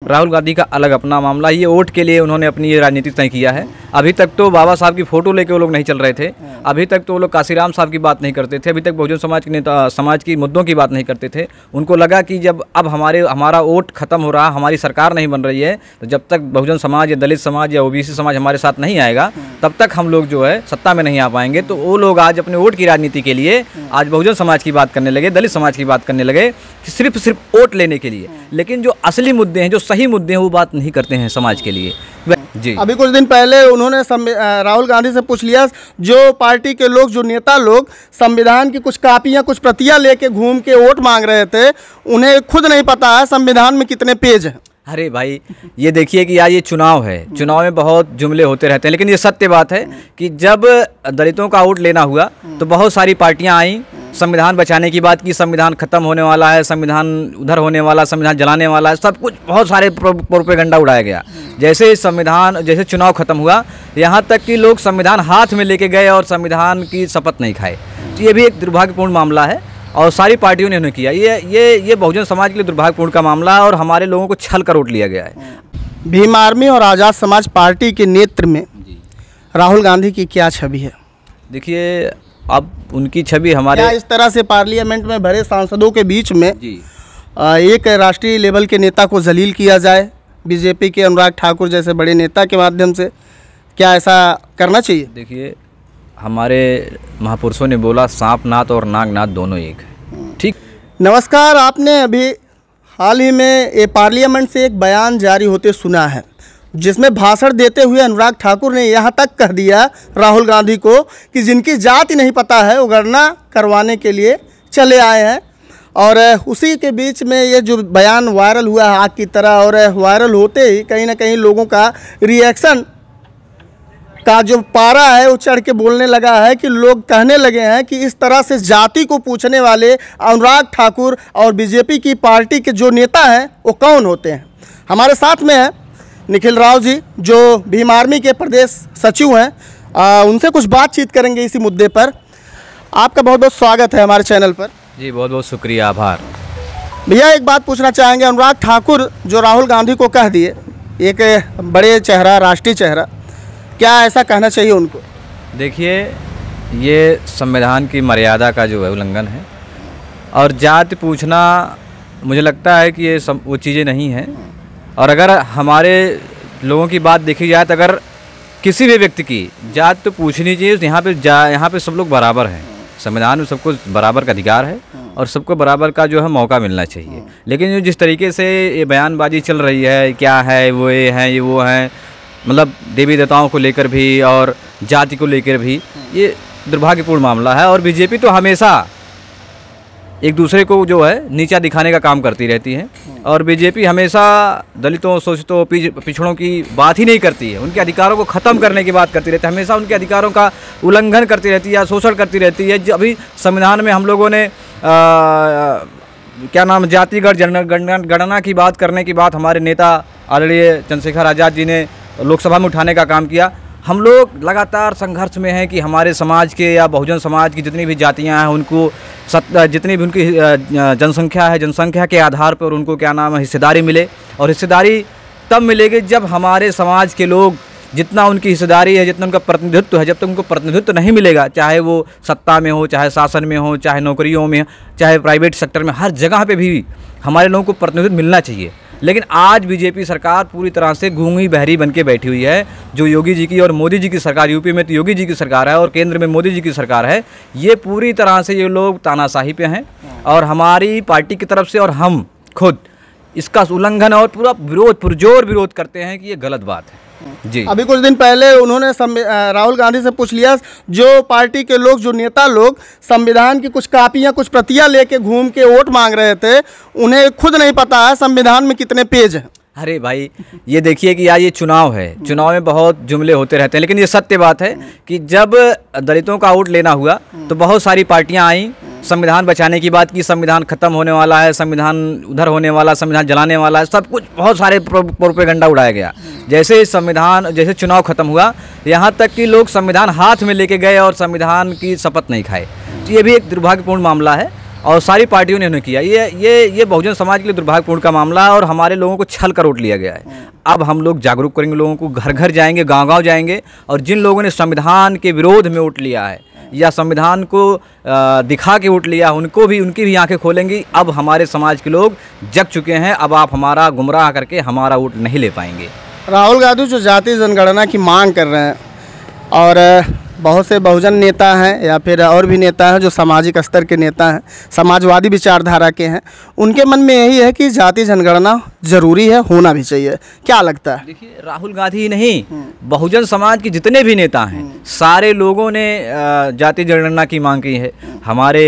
राहुल गांधी का अलग अपना मामला, ये वोट के लिए उन्होंने अपनी ये राजनीति तय किया है। अभी तक तो बाबा साहब की फ़ोटो लेके वो लोग नहीं चल रहे थे, अभी तक तो वो लोग काशीराम साहब की बात नहीं करते थे, अभी तक बहुजन समाज के नेता समाज की मुद्दों की बात नहीं करते थे। उनको लगा कि जब अब हमारा वोट खत्म हो रहा, हमारी सरकार नहीं बन रही है, तो जब तक बहुजन समाज या दलित समाज या ओबीसी समाज हमारे साथ नहीं आएगा तब तक हम लोग जो है सत्ता में नहीं आ पाएंगे। तो वो लोग आज अपने वोट की राजनीति के लिए आज बहुजन समाज की बात करने लगे, दलित समाज की बात करने लगे, सिर्फ वोट लेने के लिए। लेकिन जो असली मुद्दे हैं, जो सही मुद्दे हैं, वो बात नहीं करते हैं समाज के लिए जी। अभी कुछ दिन पहले उन्होंने राहुल गांधी से पूछ लिया, जो पार्टी के लोग, जो नेता लोग संविधान की कुछ कापियां, कुछ प्रतियां लेके घूम के वोट मांग रहे थे, उन्हें खुद नहीं पता है संविधान में कितने पेज हैं। अरे भाई, ये देखिए कि यार ये चुनाव है, चुनाव में बहुत जुमले होते रहते हैं, लेकिन ये सत्य बात है कि जब दलितों का वोट लेना हुआ तो बहुत सारी पार्टियां आईं, संविधान बचाने की बात की, संविधान खत्म होने वाला है, संविधान उधर होने वाला, संविधान जलाने वाला है, सब कुछ बहुत सारे प्रोपेगेंडा उड़ाया गया। जैसे चुनाव खत्म हुआ, यहाँ तक कि लोग संविधान हाथ में लेके गए और संविधान की शपथ नहीं खाए। तो ये भी एक दुर्भाग्यपूर्ण मामला है और सारी पार्टियों ने उन्हें किया। ये बहुजन समाज के लिए दुर्भाग्यपूर्ण का मामला है और हमारे लोगों को छल कर वोट लिया गया है। भीम आर्मी और आज़ाद समाज पार्टी के नेतृत्व में राहुल गांधी की क्या छवि है? देखिए, अब उनकी छवि हमारे क्या इस तरह से पार्लियामेंट में भरे सांसदों के बीच में एक राष्ट्रीय लेवल के नेता को जलील किया जाए, बीजेपी के अनुराग ठाकुर जैसे बड़े नेता के माध्यम से, क्या ऐसा करना चाहिए? देखिए, हमारे महापुरुषों ने बोला सांप नाथ और नाग नाथ दोनों एक है। ठीक। नमस्कार, आपने अभी हाल ही में ये पार्लियामेंट से एक बयान जारी होते सुना है, जिसमें भाषण देते हुए अनुराग ठाकुर ने यहाँ तक कह दिया राहुल गांधी को कि जिनकी जाति नहीं पता है वो गणना करवाने के लिए चले आए हैं। और उसी के बीच में ये जो बयान वायरल हुआ है आग की तरह, और वायरल होते ही कहीं ना कहीं लोगों का रिएक्शन का जो पारा है वो चढ़ के बोलने लगा है कि लोग कहने लगे हैं कि इस तरह से जाति को पूछने वाले अनुराग ठाकुर और बीजेपी की पार्टी के जो नेता हैं वो कौन होते हैं। हमारे साथ में है निखिल राव जी, जो भीम आर्मी के प्रदेश सचिव हैं। उनसे कुछ बातचीत करेंगे इसी मुद्दे पर। आपका बहुत बहुत स्वागत है हमारे चैनल पर। जी, बहुत बहुत शुक्रिया, आभार। भैया, एक बात पूछना चाहेंगे, अनुराग ठाकुर जो राहुल गांधी को कह दिए, एक बड़े चेहरा, राष्ट्रीय चेहरा, क्या ऐसा कहना चाहिए उनको? देखिए, ये संविधान की मर्यादा का जो है उल्लंघन है और जाति पूछना मुझे लगता है कि ये वो चीज़ें नहीं हैं। और अगर हमारे लोगों की बात देखी जाए तो अगर किसी भी व्यक्ति की जात तो पूछनी चाहिए। यहाँ पे सब लोग बराबर हैं, संविधान में सबको बराबर का अधिकार है और सबको बराबर का जो है मौका मिलना चाहिए। लेकिन जिस तरीके से ये बयानबाजी चल रही है, क्या है वो ये है, ये वो है, मतलब देवी देवताओं को लेकर भी और जाति को लेकर भी, ये दुर्भाग्यपूर्ण मामला है। और बीजेपी तो हमेशा एक दूसरे को जो है नीचा दिखाने का काम करती रहती है और बीजेपी हमेशा दलितों, शोषितों, पिछड़ों की बात ही नहीं करती है, उनके अधिकारों को ख़त्म करने की बात करती रहती है, हमेशा उनके अधिकारों का उल्लंघन करती रहती है या शोषण करती रहती है। अभी संविधान में हम लोगों ने जातिगत गणना की बात करने की बात हमारे नेता आदरणीय चंद्रशेखर आज़ाद जी ने लोकसभा में उठाने का काम किया। हम लोग लगातार संघर्ष में हैं कि हमारे समाज के या बहुजन समाज की जितनी भी जातियां हैं उनको जितनी भी उनकी जनसंख्या है, जनसंख्या के आधार पर उनको हिस्सेदारी मिले। और हिस्सेदारी तब मिलेगी जब हमारे समाज के लोग, जितना उनकी हिस्सेदारी है, जितना उनका प्रतिनिधित्व है, जब तक उनको प्रतिनिधित्व नहीं मिलेगा, चाहे वो सत्ता में हो, चाहे शासन में हो, चाहे नौकरियों में, चाहे प्राइवेट सेक्टर में, हर जगह पे भी हमारे लोगों को प्रतिनिधित्व मिलना चाहिए। लेकिन आज बीजेपी सरकार पूरी तरह से गूंगी बहरी बन के बैठी हुई है। जो योगी जी की और मोदी जी की सरकार, यूपी में तो योगी जी की सरकार है और केंद्र में मोदी जी की सरकार है, ये पूरी तरह से ये लोग तानाशाही पे हैं और हमारी पार्टी की तरफ से और हम खुद इसका उल्लंघन और पूरा पुरजोर विरोध करते हैं कि ये गलत बात है जी। अभी कुछ दिन पहले उन्होंने राहुल गांधी से पूछ लिया, जो पार्टी के लोग, जो नेता लोग संविधान की कुछ कापियां, कुछ प्रतियां लेके घूम के वोट मांग रहे थे, उन्हें खुद नहीं पता है संविधान में कितने पेज हैं। अरे भाई, ये देखिए कि यार ये चुनाव है, चुनाव में बहुत जुमले होते रहते हैं, लेकिन ये सत्य बात है कि जब दलितों का वोट लेना हुआ तो बहुत सारी पार्टियां आईं, संविधान बचाने की बात की, संविधान खत्म होने वाला है, संविधान उधर होने वाला, संविधान जलाने वाला है, सब कुछ बहुत सारे प्रोपेगेंडा उड़ाया गया। जैसे चुनाव खत्म हुआ, यहाँ तक कि लोग संविधान हाथ में लेके गए और संविधान की शपथ नहीं खाए। तो ये भी एक दुर्भाग्यपूर्ण मामला है और सारी पार्टियों ने उन्हें किया। ये बहुजन समाज के लिए दुर्भाग्यपूर्ण का मामला है और हमारे लोगों को छल कर वोट लिया गया है। अब हम लोग जागरूक करेंगे लोगों को, घर घर जाएंगे, गांव-गांव जाएंगे और जिन लोगों ने संविधान के विरोध में वोट लिया है या संविधान को दिखा के वोट लिया, उनकी भी आंखें खोलेंगी। अब हमारे समाज के लोग जग चुके हैं, अब आप हमारा गुमराह करके हमारा वोट नहीं ले पाएंगे। राहुल गांधी जो जातीय जनगणना की मांग कर रहे हैं और बहुत से बहुजन नेता हैं या फिर और भी नेता हैं जो सामाजिक स्तर के नेता हैं, समाजवादी विचारधारा के हैं, उनके मन में यही है कि जातीय जनगणना ज़रूरी है, होना भी चाहिए। क्या लगता है? देखिए, राहुल गांधी ही नहीं, बहुजन समाज के जितने भी नेता हैं, सारे लोगों ने जातीय जनगणना की मांग की है। हमारे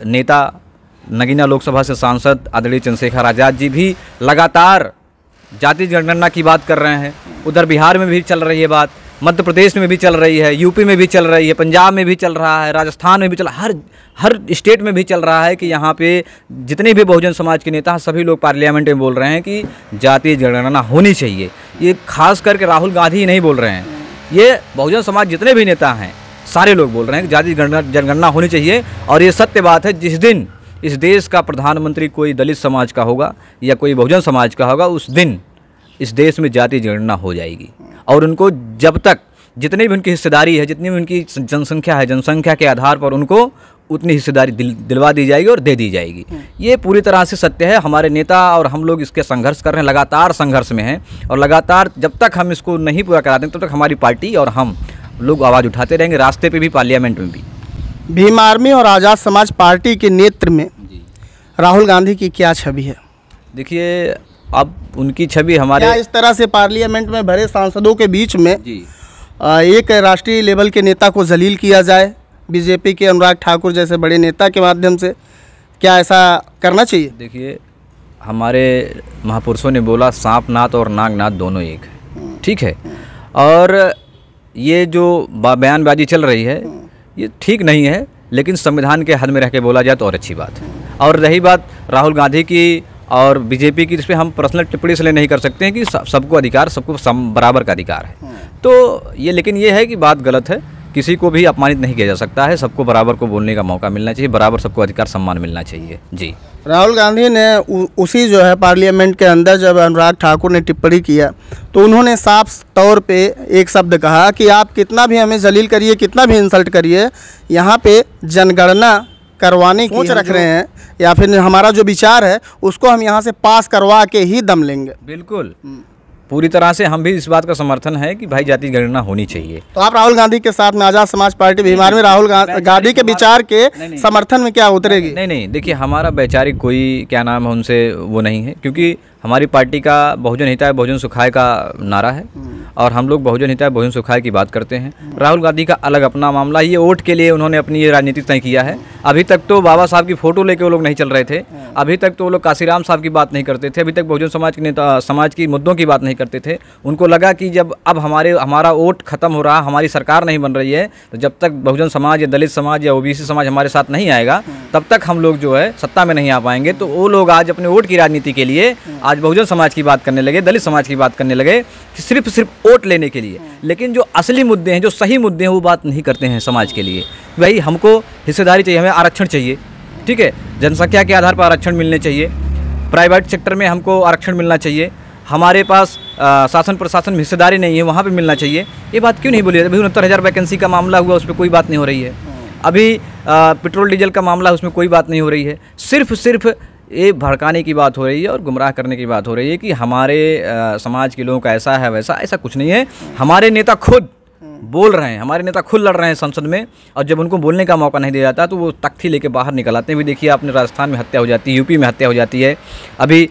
नेता नगीना लोकसभा से सांसद आदरणीय चंद्रशेखर आज़ाद जी भी लगातार जातीय जनगणना की बात कर रहे हैं। उधर बिहार में भी चल रही है बात, मध्य प्रदेश में भी चल रही है, यूपी में भी चल रही है, पंजाब में भी चल रहा है, राजस्थान में भी चल, हर स्टेट में भी चल रहा है कि यहाँ पे जितने भी बहुजन समाज के नेता हैं सभी लोग पार्लियामेंट में बोल रहे हैं कि जातीय जनगणना होनी चाहिए। ये खास करके राहुल गांधी ही नहीं बोल रहे हैं, ये बहुजन समाज जितने भी नेता हैं सारे लोग बोल रहे हैं कि जातीय जनगणना होनी चाहिए। और ये सत्य बात है, जिस दिन इस देश का प्रधानमंत्री कोई दलित समाज का होगा या कोई बहुजन समाज का होगा, उस दिन इस देश में जातीय जनगणना हो जाएगी। और उनको जब तक जितनी भी उनकी हिस्सेदारी है, जितनी भी उनकी जनसंख्या है, जनसंख्या के आधार पर उनको उतनी हिस्सेदारी दिलवा दी जाएगी और दे दी जाएगी। ये पूरी तरह से सत्य है। हमारे नेता और हम लोग इसके संघर्ष कर रहे हैं, लगातार संघर्ष में हैं और लगातार जब तक हम इसको नहीं पूरा करा दें तब तक हमारी पार्टी और हम लोग आवाज़ उठाते रहेंगे, रास्ते पे भी, पार्लियामेंट में भी। भीम आर्मी और आज़ाद समाज पार्टी के नेतृत्व में राहुल गांधी की क्या छवि है? देखिए, अब उनकी छवि हमारे, क्या इस तरह से पार्लियामेंट में भरे सांसदों के बीच में एक राष्ट्रीय लेवल के नेता को जलील किया जाए, बीजेपी के अनुराग ठाकुर जैसे बड़े नेता के माध्यम से, क्या ऐसा करना चाहिए? देखिए, हमारे महापुरुषों ने बोला सांप नाथ और नाग नाथ दोनों एक है, ठीक है। और ये जो बयानबाजी चल रही है ये ठीक नहीं है, लेकिन संविधान के हद में रह के बोला जाए तो और अच्छी बात है। और रही बात राहुल गांधी की और बीजेपी की, इस पर हम पर्सनल टिप्पणी इसलिए नहीं कर सकते हैं कि सबको अधिकार, सबको बराबर का अधिकार है। तो ये, लेकिन ये है कि बात गलत है, किसी को भी अपमानित नहीं किया जा सकता है, सबको बराबर को बोलने का मौका मिलना चाहिए, बराबर सबको अधिकार सम्मान मिलना चाहिए। जी, राहुल गांधी ने उसी जो है पार्लियामेंट के अंदर जब अनुराग ठाकुर ने टिप्पणी किया तो उन्होंने साफ तौर पे एक शब्द कहा कि आप कितना भी हमें जलील करिए, कितना भी इंसल्ट करिए, यहाँ पे जनगणना करवाने की सोच रख रहे हैं या फिर हमारा जो विचार है उसको हम यहाँ से पास करवा के ही दम लेंगे। बिल्कुल, पूरी तरह से हम भी इस बात का समर्थन है कि भाई जातीय जनगणना होनी चाहिए। तो आप राहुल गांधी के साथ में आज़ाद समाज पार्टी भीम आर्मी राहुल गांधी के विचार के समर्थन में क्या उतरेगी? नहीं, देखिए, हमारा वैचारिक कोई क्या नाम है उनसे वो नहीं है, क्योंकि हमारी पार्टी का बहुजन हिताय बहुजन सुखाय का नारा है और हम लोग बहुजन हिताय बहुजन सुखाय की बात करते हैं। राहुल गांधी का अलग अपना मामला, ये वोट के लिए उन्होंने अपनी ये राजनीति तय किया है। अभी तक तो बाबा साहब की फ़ोटो लेके वो लोग नहीं चल रहे थे, अभी तक तो वो लोग काशीराम साहब की बात नहीं करते थे, अभी तक बहुजन समाज के नेता समाज की मुद्दों की बात नहीं करते थे। उनको लगा कि जब अब हमारा वोट खत्म हो रहा, हमारी सरकार नहीं बन रही है, तो जब तक बहुजन समाज या दलित समाज या ओबीसी समाज हमारे साथ नहीं आएगा तब तक हम लोग जो है सत्ता में नहीं आ पाएंगे। तो वो लोग आज अपने वोट की राजनीति के लिए आज बहुजन समाज की बात करने लगे, दलित समाज की बात करने लगे, सिर्फ वोट लेने के लिए। लेकिन जो असली मुद्दे हैं, जो सही मुद्दे हैं, वो बात नहीं करते हैं समाज के लिए। भाई हमको हिस्सेदारी चाहिए, हमें आरक्षण चाहिए, ठीक है, जनसंख्या के आधार पर आरक्षण मिलने चाहिए, प्राइवेट सेक्टर में हमको आरक्षण मिलना चाहिए, हमारे पास शासन प्रशासन में हिस्सेदारी नहीं है, वहाँ पे मिलना चाहिए। ये बात क्यों नहीं बोली? अभी 69,000 वैकेंसी का मामला हुआ, उस पर कोई बात नहीं हो रही है। अभी पेट्रोल डीजल का मामला, उसमें कोई बात नहीं हो रही है। सिर्फ ये भड़काने की बात हो रही है और गुमराह करने की बात हो रही है कि हमारे समाज के लोगों का ऐसा है वैसा। ऐसा कुछ नहीं है। हमारे नेता खुद बोल रहे हैं, हमारे नेता खुद लड़ रहे हैं संसद में, और जब उनको बोलने का मौका नहीं दिया जाता तो वो तख्ती लेके बाहर निकल आते हैं। भी देखिए, आपने राजस्थान में हत्या हो जाती है, यूपी में हत्या हो जाती है, अभी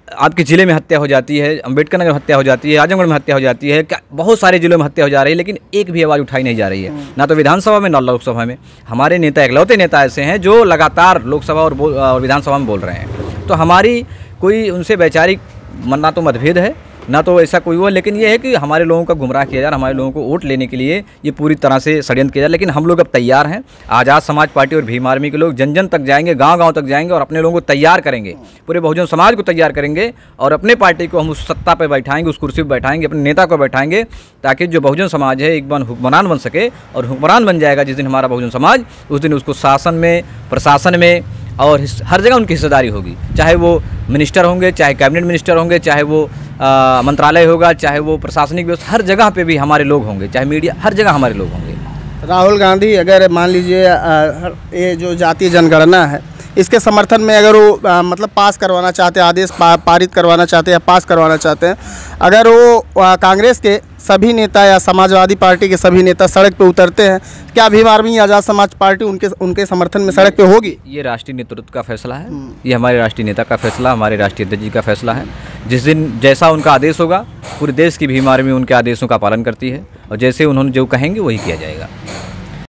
आपके ज़िले में हत्या हो जाती है, अम्बेडकर नगर में हत्या हो जाती है, आजमगढ़ में हत्या हो जाती है, बहुत सारे ज़िलों में हत्या हो जा रही है, लेकिन एक भी आवाज़ उठाई नहीं जा रही है, ना तो विधानसभा में ना लोकसभा में। हमारे नेता इकलौते नेता ऐसे हैं जो लगातार लोकसभा और विधानसभा में बोल रहे हैं। तो हमारी कोई उनसे वैचारिक ना तो मतभेद है, ना तो ऐसा कोई हुआ, लेकिन ये है कि हमारे लोगों का गुमराह किया जा रहा है, हमारे लोगों को वोट लेने के लिए ये पूरी तरह से षड्यंत्र किया जा रहा है। लेकिन हम लोग अब तैयार हैं। आज़ाद समाज पार्टी और भीम आर्मी के लोग जन जन तक जाएंगे, गांव-गांव तक जाएंगे और अपने लोगों को तैयार करेंगे, पूरे बहुजन समाज को तैयार करेंगे और अपने पार्टी को हम उस सत्ता पर बैठाएंगे, उस कुर्सी पर बैठाएंगे, अपने नेता को बैठाएंगे, ताकि जो बहुजन समाज है एक बार हुक्मरान बन सके। और हुक्मरान बन जाएगा जिस दिन हमारा बहुजन समाज, उस दिन उसको शासन में, प्रशासन में और हर जगह उनकी हिस्सेदारी होगी, चाहे वो मिनिस्टर होंगे, चाहे कैबिनेट मिनिस्टर होंगे, चाहे वो मंत्रालय होगा, चाहे वो प्रशासनिक व्यवस्था, हर जगह पे भी हमारे लोग होंगे, चाहे मीडिया, हर जगह हमारे लोग होंगे। राहुल गांधी अगर मान लीजिए ये जो जातीय जनगणना है इसके समर्थन में अगर वो मतलब पास करवाना चाहते हैं, आदेश पारित करवाना चाहते हैं या पास करवाना चाहते हैं, अगर वो कांग्रेस के सभी नेता या समाजवादी पार्टी के सभी नेता सड़क पे उतरते हैं, क्या भीम आर्मी आज़ाद समाज पार्टी उनके समर्थन में सड़क पे होगी? ये राष्ट्रीय नेतृत्व का फैसला है, ये हमारे राष्ट्रीय नेता का फैसला, हमारे राष्ट्रीय अध्यक्ष जी का फैसला है। जिस दिन जैसा उनका आदेश होगा, पूरे देश की भीम आर्मी उनके आदेशों का पालन करती है और जैसे उन्होंने जो कहेंगे वही किया जाएगा।